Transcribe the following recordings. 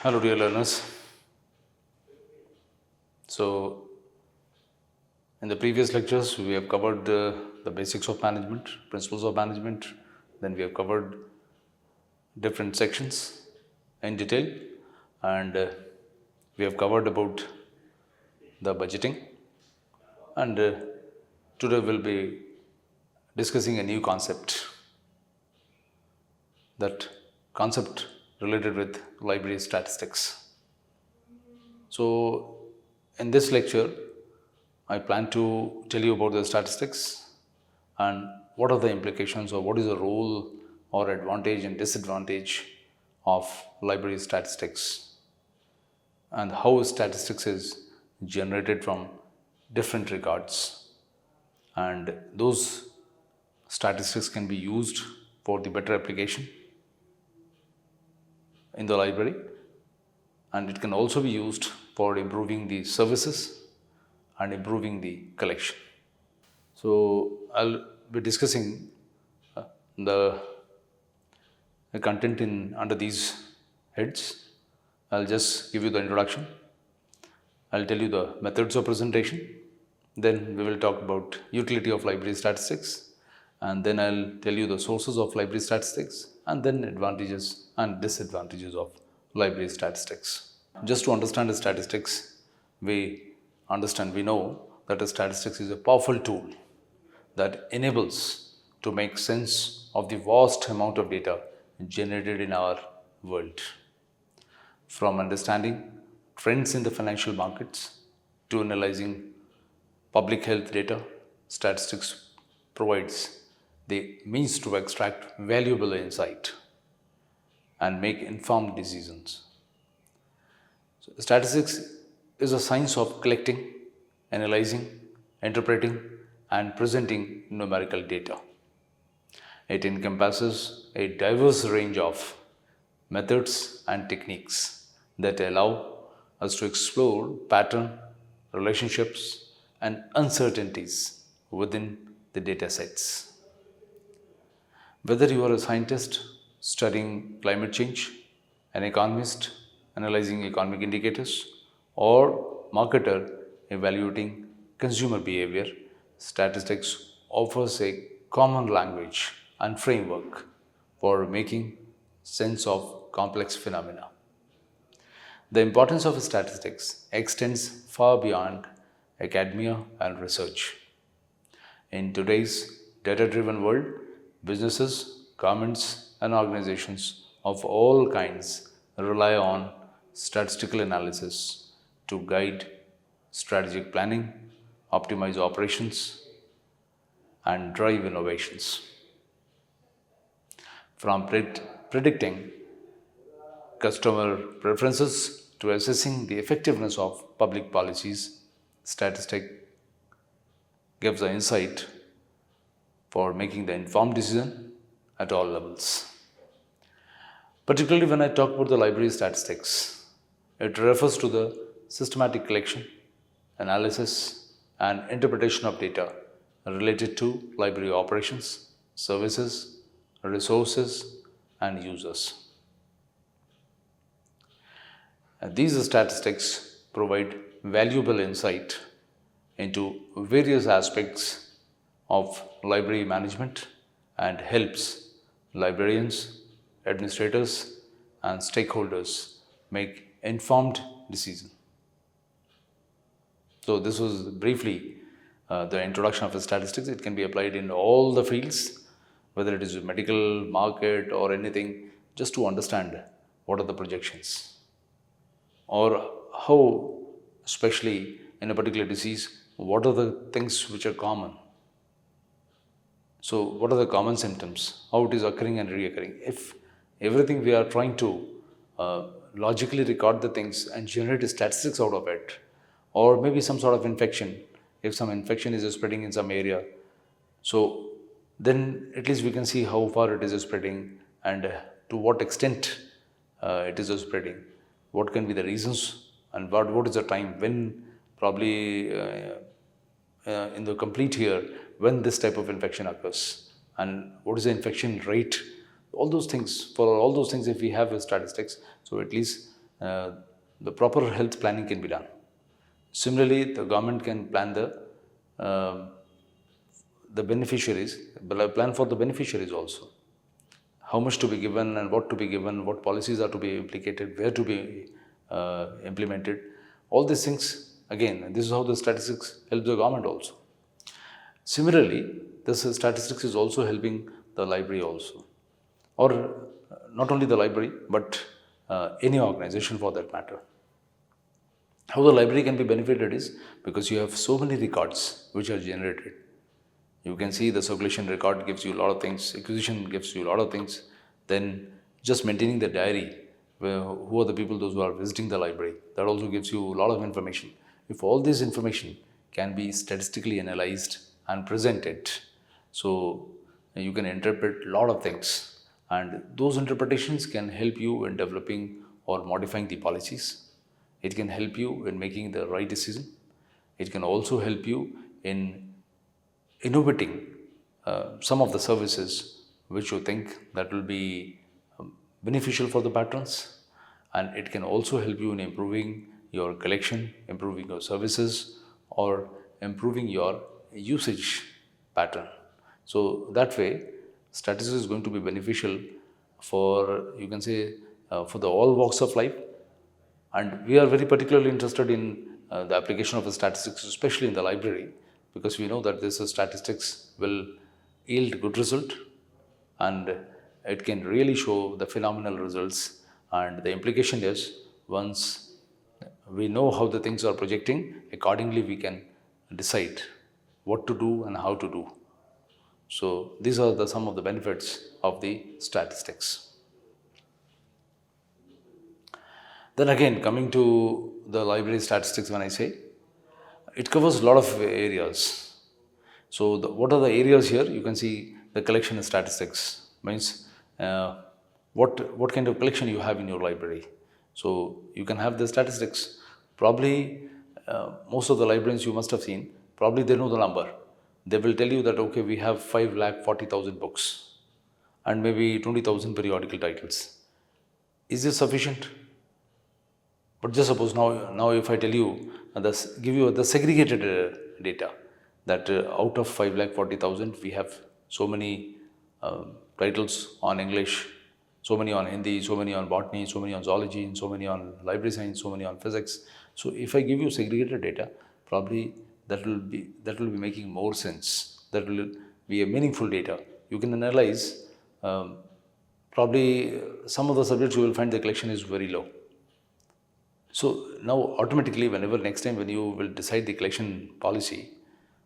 Hello, dear learners. So, in the previous lectures, we have covered the basics of management, principles of management. Then we have covered different sections in detail, and we have covered about the budgeting. And today we'll be discussing a new concept. That concept related with library statistics. So, in this lecture, I plan to tell you about the statistics and what are the implications or what is the role or advantage and disadvantage of library statistics and how statistics is generated from different records, and those statistics can be used for the better application in the library, and it can also be used for improving the services and improving the collection. So I'll be discussing the content in under these heads. I'll just give you the introduction. I'll tell you the methods of presentation. Then we will talk about utility of library statistics, and then I'll tell you the sources of library statistics, and then advantages and disadvantages of library statistics. Just to understand the statistics, we know that the statistics is a powerful tool that enables to make sense of the vast amount of data generated in our world. From understanding trends in the financial markets to analyzing public health data, statistics provides the means to extract valuable insight and make informed decisions. So, statistics is a science of collecting, analyzing, interpreting, and presenting numerical data. It encompasses a diverse range of methods and techniques that allow us to explore pattern, relationships, and uncertainties within the data sets. Whether you are a scientist studying climate change, an economist analyzing economic indicators, or marketer evaluating consumer behavior, statistics offers a common language and framework for making sense of complex phenomena. The importance of statistics extends far beyond academia and research. In today's data driven world, businesses, governments, and organizations of all kinds rely on statistical analysis to guide strategic planning, optimize operations, and drive innovations. From predicting customer preferences to assessing the effectiveness of public policies, statistic gives the insight for making the informed decision at all levels. Particularly when I talk about the library statistics, it refers to the systematic collection, analysis, and interpretation of data related to library operations, services, resources, and users. And these statistics provide valuable insight into various aspects of library management and helps librarians, administrators, and stakeholders make informed decisions. So this was briefly the introduction of the statistics. It can be applied in all the fields, whether it is medical, market, or anything, just to understand what are the projections or how, especially in a particular disease, what are the things which are common. So what are the common symptoms, how it is occurring and reoccurring. If everything we are trying to logically record the things and generate statistics out of it, or maybe some sort of infection, if some infection is spreading in some area, so then at least we can see how far it is spreading and to what extent it is spreading, what can be the reasons, and what is the time when probably in the complete year when this type of infection occurs, and what is the infection rate. All those things, for all those things, if we have statistics, so at least the proper health planning can be done. Similarly, the government can plan the beneficiaries, plan for the beneficiaries also. How much to be given and what to be given, what policies are to be implicated, where to be implemented. All these things, again, this is how the statistics help the government also. Similarly, this statistics is also helping the library also, or not only the library, but any organization for that matter. How the library can be benefited is because you have so many records which are generated. You can see the circulation record gives you a lot of things, acquisition gives you a lot of things. Then just maintaining the diary, who are the people, those who are visiting the library, that also gives you a lot of information. If all this information can be statistically analyzed and presented, so you can interpret a lot of things, and those interpretations can help you in developing or modifying the policies. It can help you in making the right decision. It can also help you in innovating some of the services which you think that will be beneficial for the patrons, and it can also help you in improving your collection, improving your services, or improving your usage pattern. So that way, statistics is going to be beneficial for, you can say, for the all walks of life. And we are very particularly interested in the application of the statistics, especially in the library, because we know that this statistics will yield good result, and it can really show the phenomenal results. And the implication is, once we know how the things are projecting, accordingly we can decide what to do and how to do. So these are some of the benefits of the statistics. Then again, coming to the library statistics, when I say, it covers a lot of areas. So what are the areas here? You can see the collection statistics, means what kind of collection you have in your library. So you can have the statistics. Probably most of the librarians you must have seen, probably they know the number. They will tell you that, okay, we have 5,40,000 books and maybe 20,000 periodical titles. Is this sufficient? But just suppose now if I tell you, give you the segregated data, that out of 5,40,000, we have so many titles on English, so many on Hindi, so many on botany, so many on zoology, and so many on library science, so many on physics. So if I give you segregated data, probably that will be making more sense. That will be a meaningful data. You can analyze. Probably some of the subjects you will find the collection is very low. So now automatically, whenever next time when you will decide the collection policy,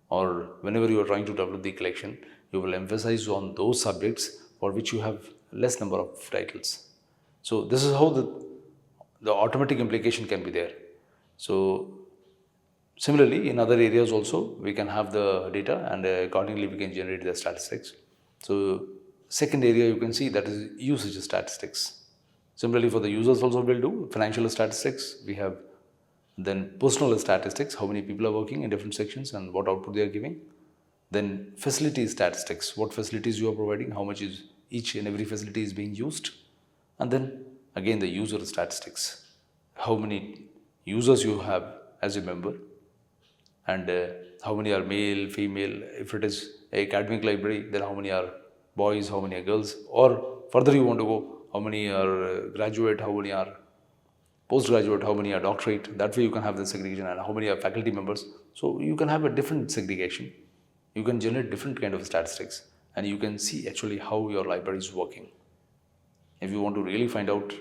or whenever you are trying to develop the collection, you will emphasize on those subjects for which you have less number of titles. So this is how the automatic implication can be there. So similarly, in other areas also, we can have the data, and accordingly we can generate the statistics. So second area you can see, that is usage statistics. Similarly, for the users also we'll do financial statistics. We have then personal statistics, how many people are working in different sections and what output they are giving. Then facility statistics, what facilities you are providing, how much is each and every facility is being used. And then again the user statistics, how many users you have as a member, and how many are male, female. If it is an academic library, then how many are boys, how many are girls, or further you want to go, how many are graduate, how many are postgraduate, how many are doctorate. That way you can have the segregation, and how many are faculty members. So you can have a different segregation. You can generate different kind of statistics, and you can see actually how your library is working. If you want to really find out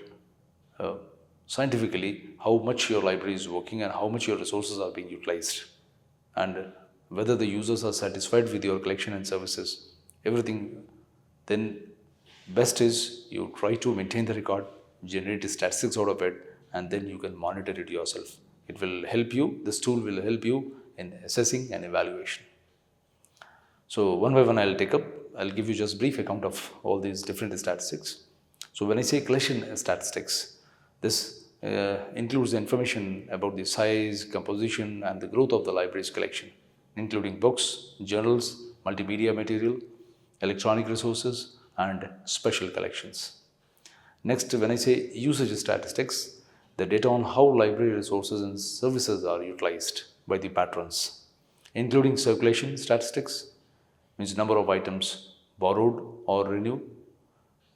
scientifically how much your library is working and how much your resources are being utilized, and whether the users are satisfied with your collection and services, everything, then best is you try to maintain the record, generate the statistics out of it, and then you can monitor it yourself. It will help you, this tool will help you in assessing and evaluation. So one by one I'll give you just brief account of all these different statistics. So when I say collection statistics, this includes the information about the size, composition, and the growth of the library's collection, including books, journals, multimedia material, electronic resources, and special collections. Next, when I say usage statistics, the data on how library resources and services are utilized by the patrons, including circulation statistics, means number of items borrowed or renewed,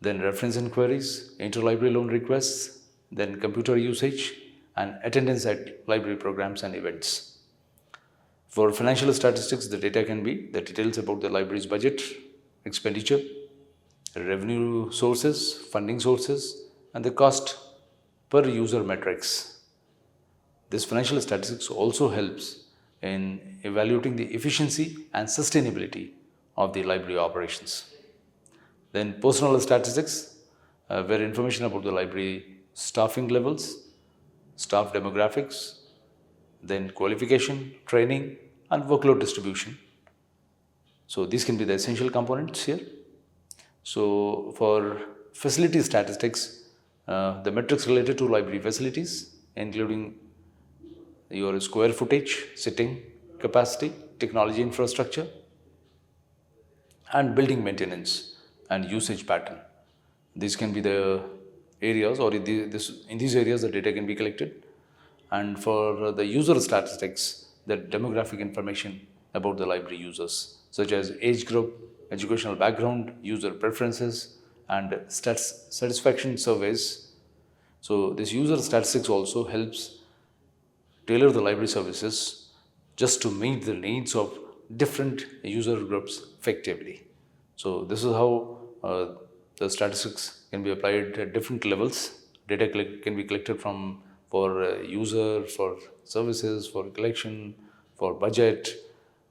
then reference inquiries, interlibrary loan requests, then computer usage, and attendance at library programs and events. For financial statistics, the data can be the details about the library's budget, expenditure, revenue sources, funding sources, and the cost per user metrics. This financial statistics also helps in evaluating the efficiency and sustainability of the library operations. Then personal statistics, where information about the library staffing levels, staff demographics, then qualification, training, and workload distribution. So these can be the essential components here. So for facility statistics, the metrics related to library facilities, including your square footage, sitting capacity, technology infrastructure, and building maintenance and usage pattern. These can be the areas, or in these areas the data can be collected. And for the user statistics, the demographic information about the library users, such as age group, educational background, user preferences, and satisfaction surveys. So this user statistics also helps tailor the library services just to meet the needs of different user groups effectively. So this is how the statistics can be applied at different levels. Data can be collected for user, for services, for collection, for budget,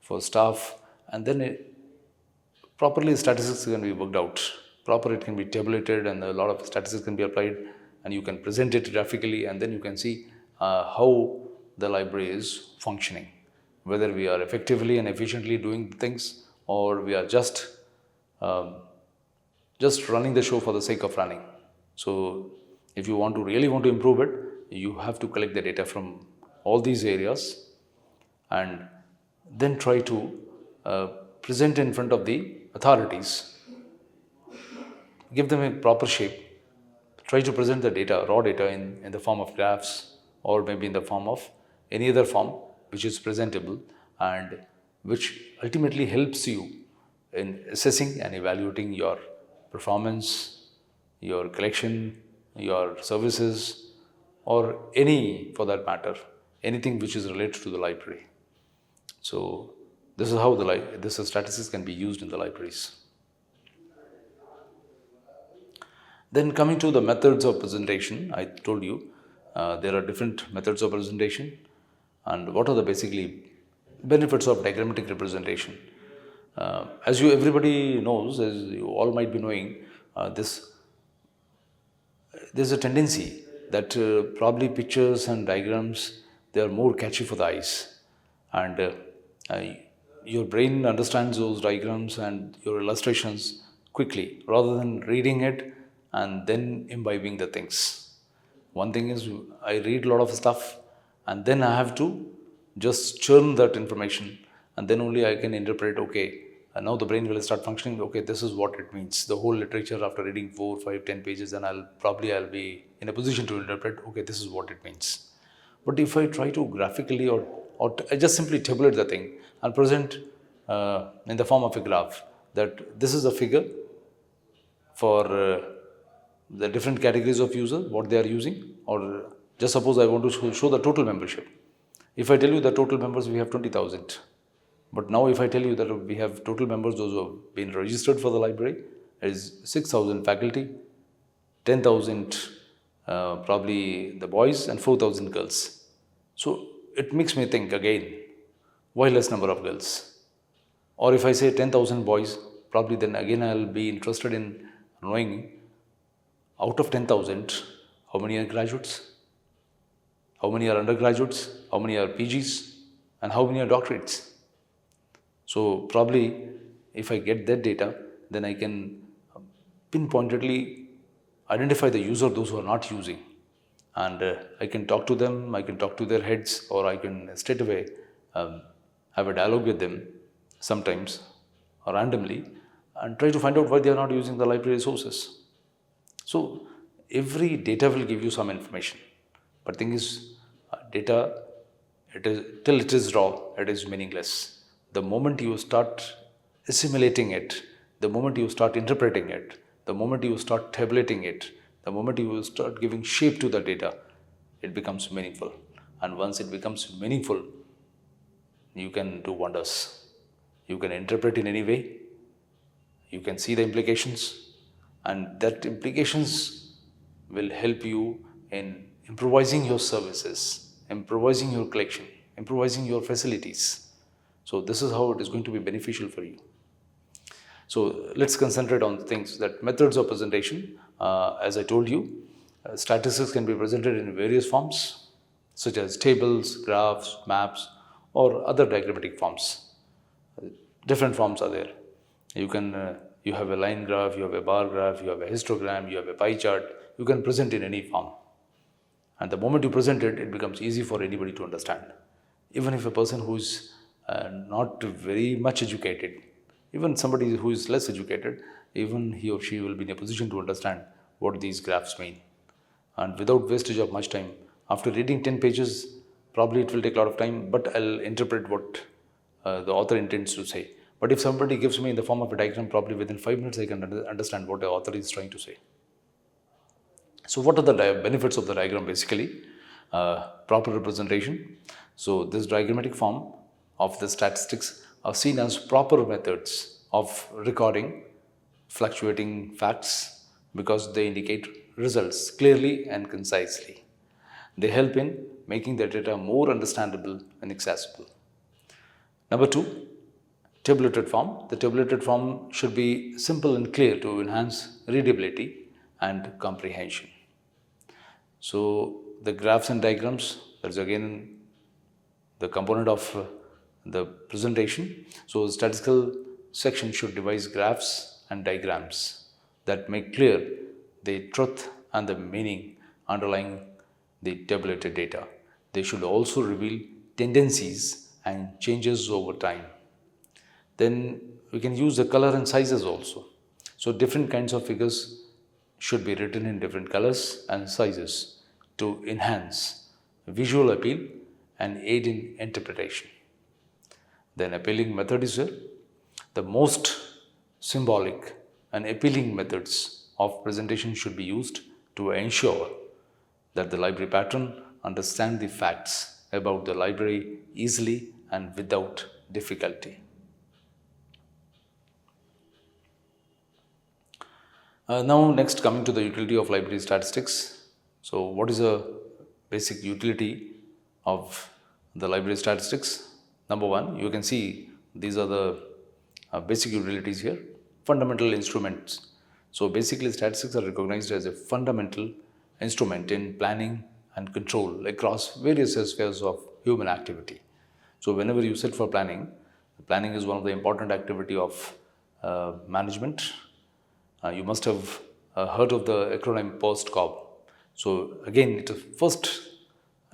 for staff, and then properly statistics can be worked out. Proper, it can be tabulated, and a lot of statistics can be applied, and you can present it graphically, and then you can see how the library is functioning, whether we are effectively and efficiently doing things, or we are just running the show for the sake of running. So if you really want to improve it, you have to collect the data from all these areas and then try to present in front of the authorities. Give them a proper shape. Try to present the data, raw data, in the form of graphs, or maybe in the form of any other form which is presentable and which ultimately helps you in assessing and evaluating your performance, your collection, your services, or any, for that matter, anything which is related to the library. So this is how this statistics can be used in the libraries. Then coming to the methods of presentation, I told you there are different methods of presentation, and what are the basically benefits of diagrammatic representation. As everybody knows, as you all might be knowing, there's a tendency that probably pictures and diagrams, they are more catchy for the eyes, and your brain understands those diagrams and your illustrations quickly rather than reading it and then imbibing the things. One thing is, I read a lot of stuff and then I have to just churn that information, and then only I can interpret, okay, and now the brain will start functioning, okay, this is what it means. The whole literature, after reading 4, 5, 10 pages, then I'll be in a position to interpret, okay, this is what it means. But if I try to graphically or I just simply tabulate the thing and present in the form of a graph, that this is a figure for the different categories of users, what they are using, or just suppose I want to show the total membership. If I tell you the total members, we have 20,000. But now if I tell you that we have total members, those who have been registered for the library, is 6,000 faculty, 10,000 probably the boys, and 4,000 girls. So it makes me think again, why less number of girls? Or if I say 10,000 boys, probably then again I'll be interested in knowing, out of 10,000, how many are graduates? How many are undergraduates? How many are PGs? And how many are doctorates? So probably if I get that data, then I can pinpointedly identify the user, those who are not using. And I can talk to them, I can talk to their heads, or I can straight away have a dialogue with them sometimes or randomly and try to find out why they are not using the library resources. So every data will give you some information. But thing is, data, it is till it is raw, it is meaningless. The moment you start assimilating it, the moment you start interpreting it, the moment you start tabulating it, the moment you start giving shape to the data, it becomes meaningful. And once it becomes meaningful, you can do wonders. You can interpret in any way, you can see the implications, and that implications will help you in improvising your services, improvising your collection, improvising your facilities. So this is how it is going to be beneficial for you. So let's concentrate on things that methods of presentation. As I told you, statistics can be presented in various forms, such as tables, graphs, maps, or other diagrammatic forms. Different forms are there. You have a line graph, you have a bar graph, you have a histogram, you have a pie chart. You can present in any form. And the moment you present it, it becomes easy for anybody to understand. Even if a person who is not very much educated, even somebody who is less educated, even he or she will be in a position to understand what these graphs mean. And without wastage of much time, after reading 10 pages, probably it will take a lot of time, but I'll interpret what the author intends to say. But if somebody gives me in the form of a diagram, probably within 5 minutes I can understand what the author is trying to say. So what are the benefits of the diagram basically? Proper representation. So this diagrammatic form of the statistics are seen as proper methods of recording fluctuating facts because they indicate results clearly and concisely. They help in making the data more understandable and accessible. Number 2, tabulated form. The tabulated form should be simple and clear to enhance readability and comprehension. So the graphs and diagrams, that's again the component of the presentation. So the statistical section should devise graphs and diagrams that make clear the truth and the meaning underlying the tabulated data. They should also reveal tendencies and changes over time. Then we can use the color and sizes also. So different kinds of figures should be written in different colors and sizes to enhance visual appeal and aid in interpretation. Then appealing method is there. The most symbolic and appealing methods of presentation should be used to ensure that the library patron understands the facts about the library easily and without difficulty. Now next, coming to the utility of library statistics. So what is a basic utility of the library statistics? Number 1, you can see these are the basic utilities here. Fundamental instruments. So basically statistics are recognized as a fundamental instrument in planning and control across various spheres of human activity. So whenever you sit for planning is one of the important activity of management. You must have heard of the acronym POST-COB. So again, the first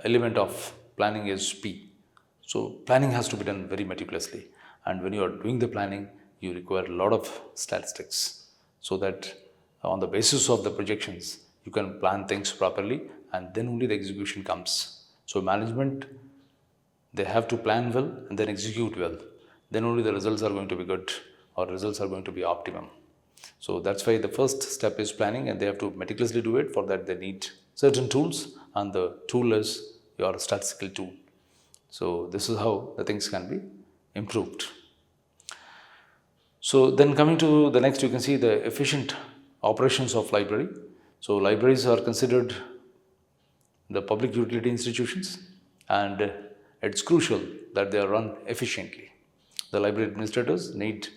element of planning is P. So planning has to be done very meticulously. And when you are doing the planning, you require a lot of statistics so that on the basis of the projections, you can plan things properly and then only the execution comes. So management, they have to plan well and then execute well. Then only the results are going to be good or results are going to be optimum. So that's why the first step is planning and they have to meticulously do it. For that they need certain tools and the tool is your statistical tool. So this is how the things can be improved. So then coming to the next, you can see the efficient operations of library. So libraries are considered the public utility institutions and it's crucial that they are run efficiently. The library administrators need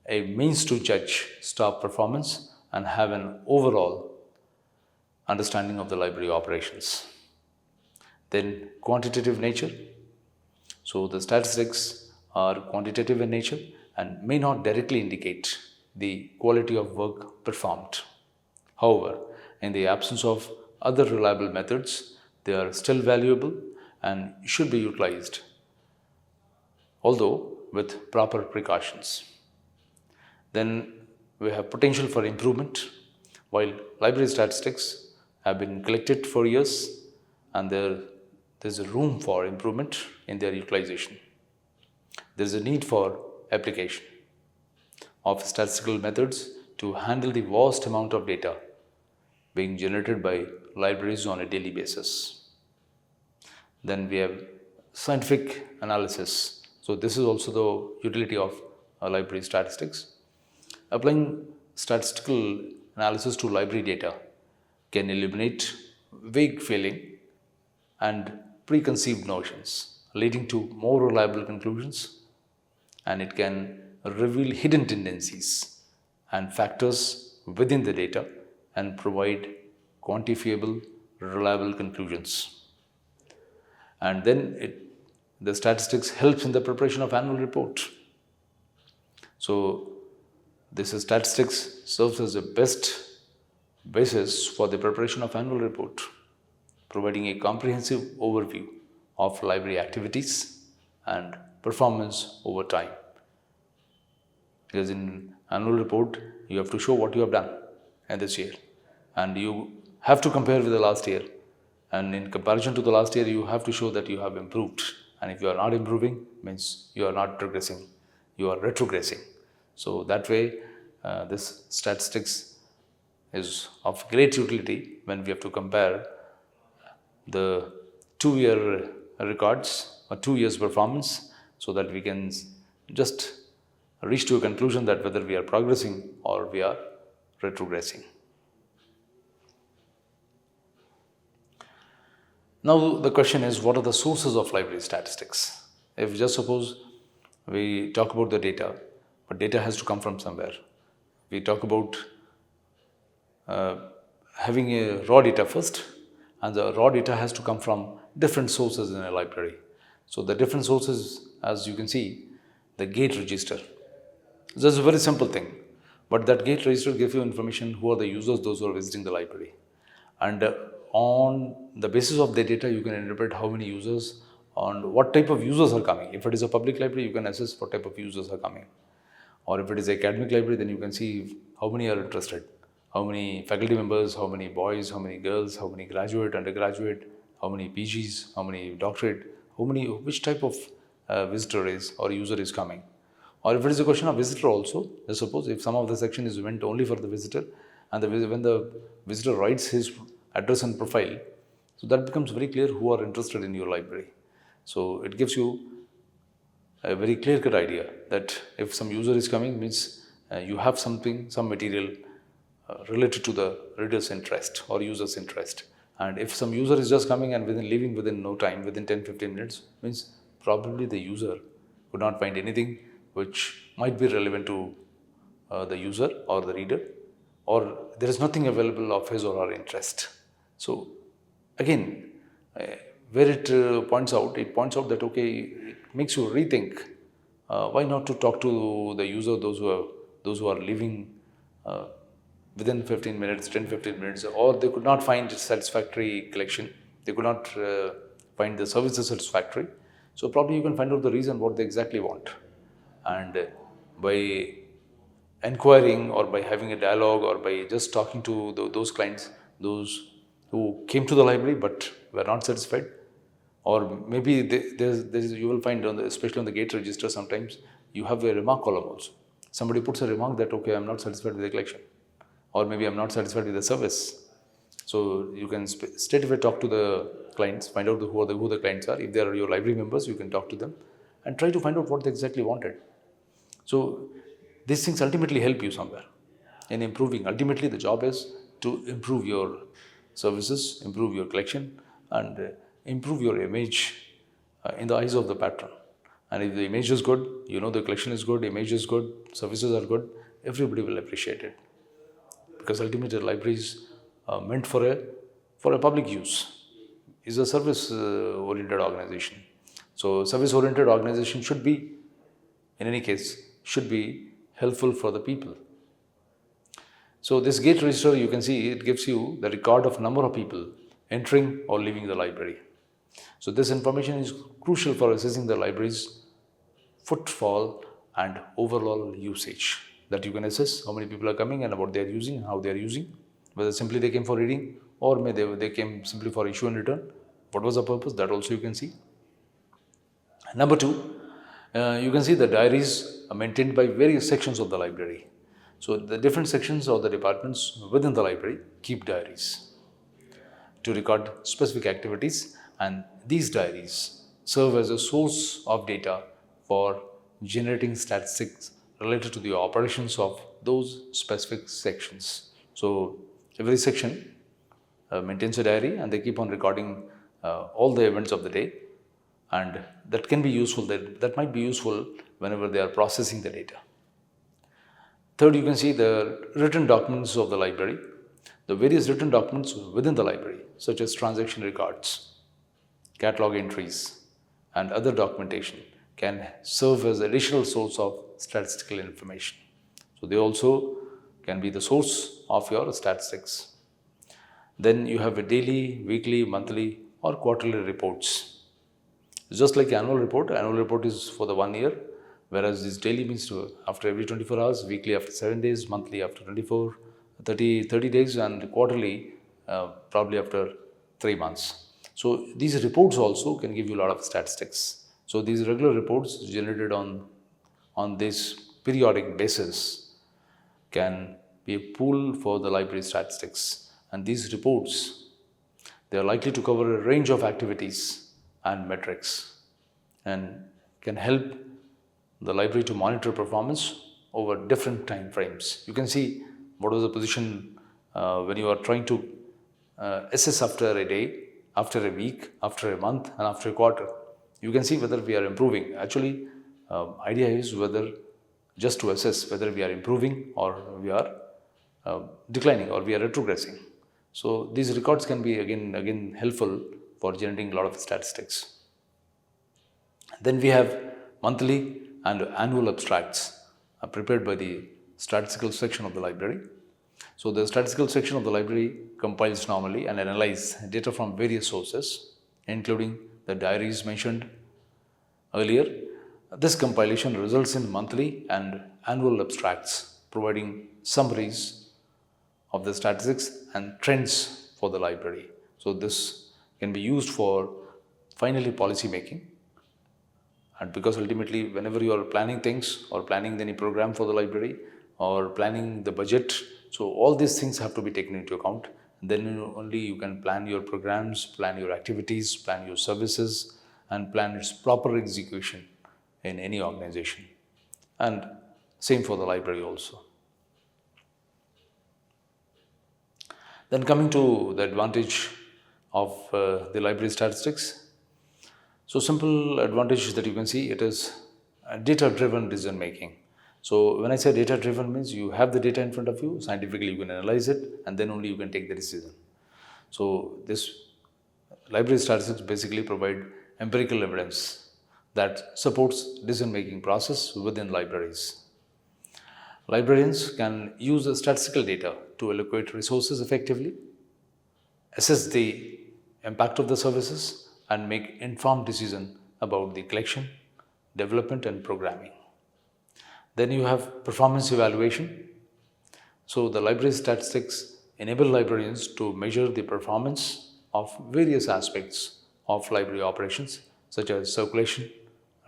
a means to judge staff performance and have an overall understanding of the library operations. Then quantitative nature. So the statistics are quantitative in nature and may not directly indicate the quality of work performed. However, in the absence of other reliable methods, they are still valuable and should be utilized, although with proper precautions. Then we have potential for improvement. While library statistics have been collected for years and there's a room for improvement in their utilization. There is a need for application of statistical methods to handle the vast amount of data being generated by libraries on a daily basis. Then we have scientific analysis. So this is also the utility of library statistics. Applying statistical analysis to library data can eliminate vague feeling and preconceived notions, leading to more reliable conclusions, and it can reveal hidden tendencies and factors within the data and provide quantifiable, reliable conclusions. And then the statistics helps in the preparation of annual report. So this statistics serves as the best basis for the preparation of annual report, providing a comprehensive overview of library activities and performance over time. Because in annual report, you have to show what you have done in this year, and you have to compare with the last year. And in comparison to the last year, you have to show that you have improved. And if you are not improving, means you are not progressing, you are retrogressing. So that way, this statistics is of great utility when we have to compare the 2-year records or 2 years performance, so that we can just reach to a conclusion that whether we are progressing or we are retrogressing. Now the question is, what are the sources of library statistics? If just suppose we talk about the data, but data has to come from somewhere. We talk about having a raw data first, and the raw data has to come from different sources in a library. So the different sources, as you can see, the gate register. This is a very simple thing, but that gate register gives you information who are the users, those who are visiting the library. And on the basis of the data, you can interpret how many users and what type of users are coming. If it is a public library, you can assess what type of users are coming. Or if it is an academic library, then you can see how many are interested, how many faculty members, how many boys, how many girls, how many graduate, undergraduate, how many PGs, how many doctorate, which type of visitor is or user is coming. Or if it is a question of visitor also, let's suppose if some of the section is meant only for the visitor, and when the visitor writes his address and profile, so that becomes very clear who are interested in your library. So it gives you a very clear-cut idea that if some user is coming, means you have some material related to the reader's interest or user's interest. And if some user is just coming and leaving within no time, within 10-15 minutes, means probably the user could not find anything which might be relevant to the user or the reader, or there is nothing available of his or her interest. So again, where it points out that, okay, it makes you rethink why not to talk to the user, those who are leaving within 15 minutes, 10-15 minutes, or they could not find satisfactory collection, they could not find the services satisfactory. So probably you can find out the reason what they exactly want. And by inquiring or by having a dialogue or by just talking to those clients, those who came to the library but were not satisfied, or maybe you will find, especially on the gate register, sometimes you have a remark column also. Somebody puts a remark that, okay, I am not satisfied with the collection, or maybe I am not satisfied with the service. So you can straightaway talk to the clients, find out who the clients are. If they are your library members, you can talk to them and try to find out what they exactly wanted. So these things ultimately help you somewhere in improving. Ultimately, the job is to improve your services, improve your collection, and improve your image in the eyes of the patron. And if the image is good, the collection is good, image is good, services are good, everybody will appreciate it. Because ultimately, the library is meant for a public use. It's a service-oriented organization. So, service-oriented organization should be, in any case, should be helpful for the people. So this gate register, you can see, it gives you the record of number of people entering or leaving the library. So this information is crucial for assessing the library's footfall and overall usage. That you can assess how many people are coming and what they are using, how they are using, whether simply they came for reading or they came simply for issue and return, What was the purpose? That also you can see. Number two, you can see the diaries are maintained by various sections of the library. So the different sections or the departments within the library keep diaries to record specific activities, and these diaries serve as a source of data for generating statistics related to the operations of those specific sections. So every section maintains a diary and they keep on recording all the events of the day, and that can be useful, that might be useful whenever they are processing the data. Third, you can see the written documents of the library. The various written documents within the library, such as transaction records, catalog entries, and other documentation, can serve as additional source of statistical information. So they also can be the source of your statistics. Then you have a daily, weekly, monthly, or quarterly reports. Just like annual report is for the 1 year, whereas this daily means after every 24 hours, weekly after 7 days, monthly after 30 days, and quarterly probably after 3 months. So these reports also can give you a lot of statistics. So these regular reports generated on this periodic basis can be a pool for the library statistics. And these reports, they are likely to cover a range of activities and metrics and can help the library to monitor performance over different time frames. You can see what was the position when you are trying to assess after a day, after a week, after a month, and after a quarter. You can see whether we are improving. Actually, idea is whether just to assess whether we are improving or we are declining or we are retrogressing. So these records can be again helpful for generating a lot of statistics. Then we have monthly and annual abstracts prepared by the statistical section of the library. So the statistical section of the library compiles normally and analyzes data from various sources, including the diaries mentioned earlier. This compilation results in monthly and annual abstracts, providing summaries of the statistics and trends for the library. So this can be used for finally policy making. And because ultimately, whenever you are planning things or planning any program for the library or planning the budget, so all these things have to be taken into account. Then only you can plan your programs, plan your activities, plan your services, and plan its proper execution in any organization. And same for the library also. Then coming to the advantage of the library statistics. So simple advantage that you can see, it is data-driven decision making. So when I say data-driven means you have the data in front of you, scientifically you can analyze it, and then only you can take the decision. So this library statistics basically provide empirical evidence that supports decision-making process within libraries. Librarians can use the statistical data to allocate resources effectively, assess the impact of the services, and make informed decisions about the collection, development, and programming. Then you have performance evaluation. So the library statistics enable librarians to measure the performance of various aspects of library operations, such as circulation,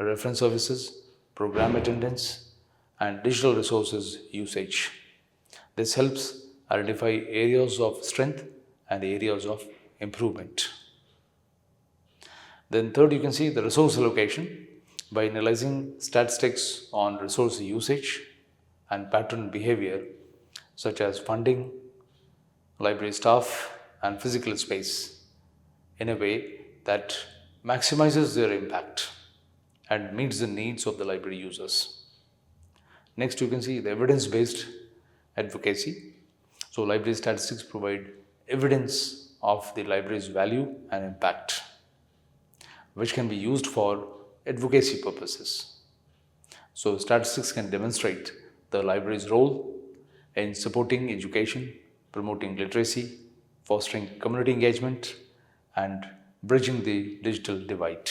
reference services, program attendance, and digital resources usage. This helps identify areas of strength and areas of improvement. Then third, you can see the resource allocation. By analyzing statistics on resource usage and pattern behavior, such as funding, library staff, and physical space, in a way that maximizes their impact and meets the needs of the library users. Next, you can see the evidence-based advocacy. So library statistics provide evidence of the library's value and impact, which can be used for advocacy purposes. So statistics can demonstrate the library's role in supporting education, promoting literacy, fostering community engagement, and bridging the digital divide,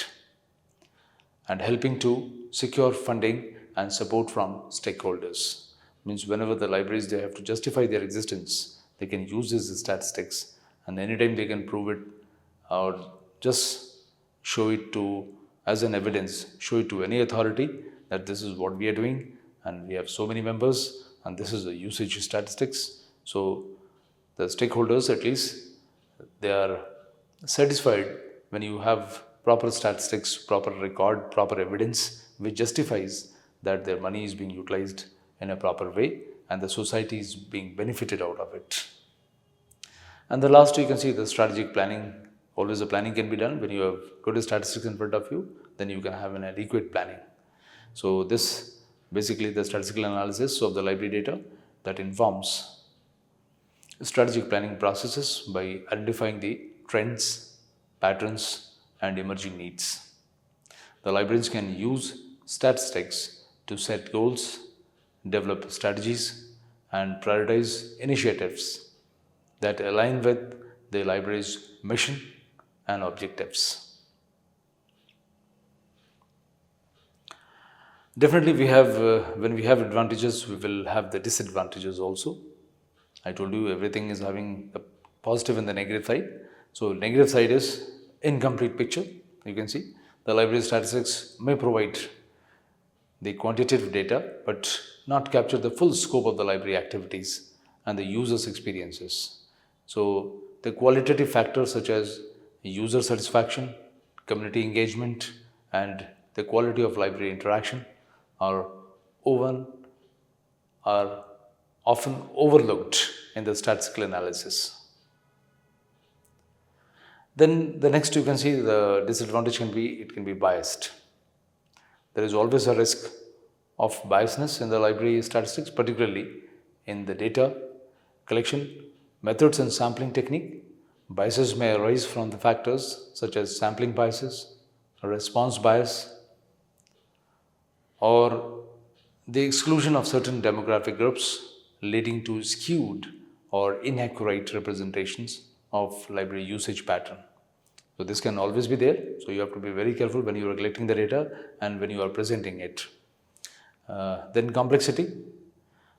and helping to secure funding and support from stakeholders. Means whenever the libraries, they have to justify their existence, they can use these statistics, and anytime they can prove it or just show it to, as an evidence, show it to any authority that this is what we are doing and we have so many members and this is the usage statistics. So the stakeholders, at least, they are satisfied when you have proper statistics, proper record, proper evidence which justifies that their money is being utilized in a proper way and the society is being benefited out of it. And the last, you can see the strategic planning. Always the planning can be done when you have good statistics in front of you, then you can have an adequate planning. So this basically the statistical analysis of the library data that informs strategic planning processes by identifying the trends, patterns, and emerging needs. The librarians can use statistics to set goals, develop strategies, and prioritize initiatives that align with the library's mission and objectives. Definitely, when we have advantages, we will have the disadvantages also. I told you everything is having the positive and the negative side. So negative side is incomplete picture. You can see the library statistics may provide the quantitative data but not capture the full scope of the library activities and the users' experiences. So the qualitative factors such as user satisfaction, community engagement, and the quality of library interaction are often overlooked in the statistical analysis. Then the next, you can see the disadvantage it can be biased. There is always a risk of biasness in the library statistics, particularly in the data collection methods and sampling technique. Biases may arise from the factors such as sampling biases, response bias, or the exclusion of certain demographic groups, leading to skewed or inaccurate representations of library usage pattern. So this can always be there. So you have to be very careful when you are collecting the data and when you are presenting it. Then complexity.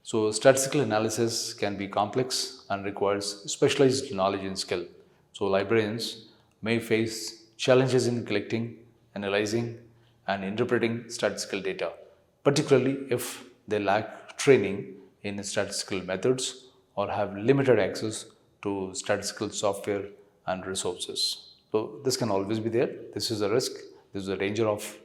So statistical analysis can be complex and requires specialized knowledge and skill. So librarians may face challenges in collecting, analyzing, and interpreting statistical data, particularly if they lack training in statistical methods or have limited access to statistical software and resources. So this can always be there. This is a risk. This is a danger of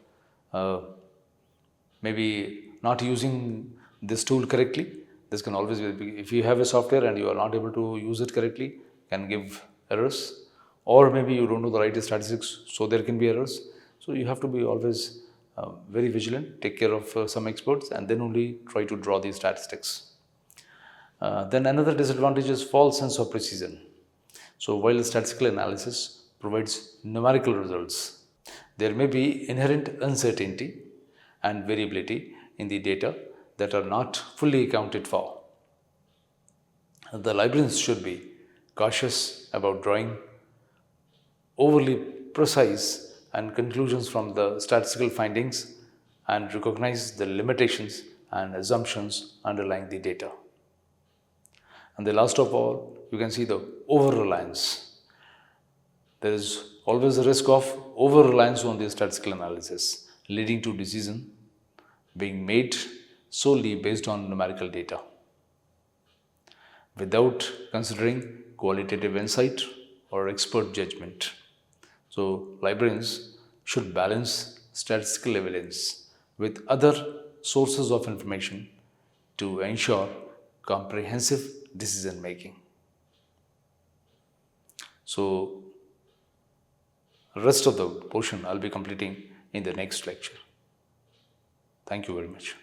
maybe not using this tool correctly. This can always be, if you have a software and you are not able to use it correctly, can give errors, or maybe you don't know the right statistics, so there can be errors. So you have to be always very vigilant, take care of some experts, and then only try to draw these statistics. Then another disadvantage is false sense of precision. So while the statistical analysis provides numerical results, there may be inherent uncertainty and variability in the data that are not fully accounted for. The librarians should be cautious about drawing overly precise and conclusions from the statistical findings and recognize the limitations and assumptions underlying the data. And the last of all, you can see the over-reliance. There is always a risk of over-reliance on the statistical analysis, leading to decision being made solely based on numerical data, without considering qualitative insight or expert judgment. So librarians should balance statistical evidence with other sources of information to ensure comprehensive decision making. So rest of the portion I'll be completing in the next lecture. Thank you very much.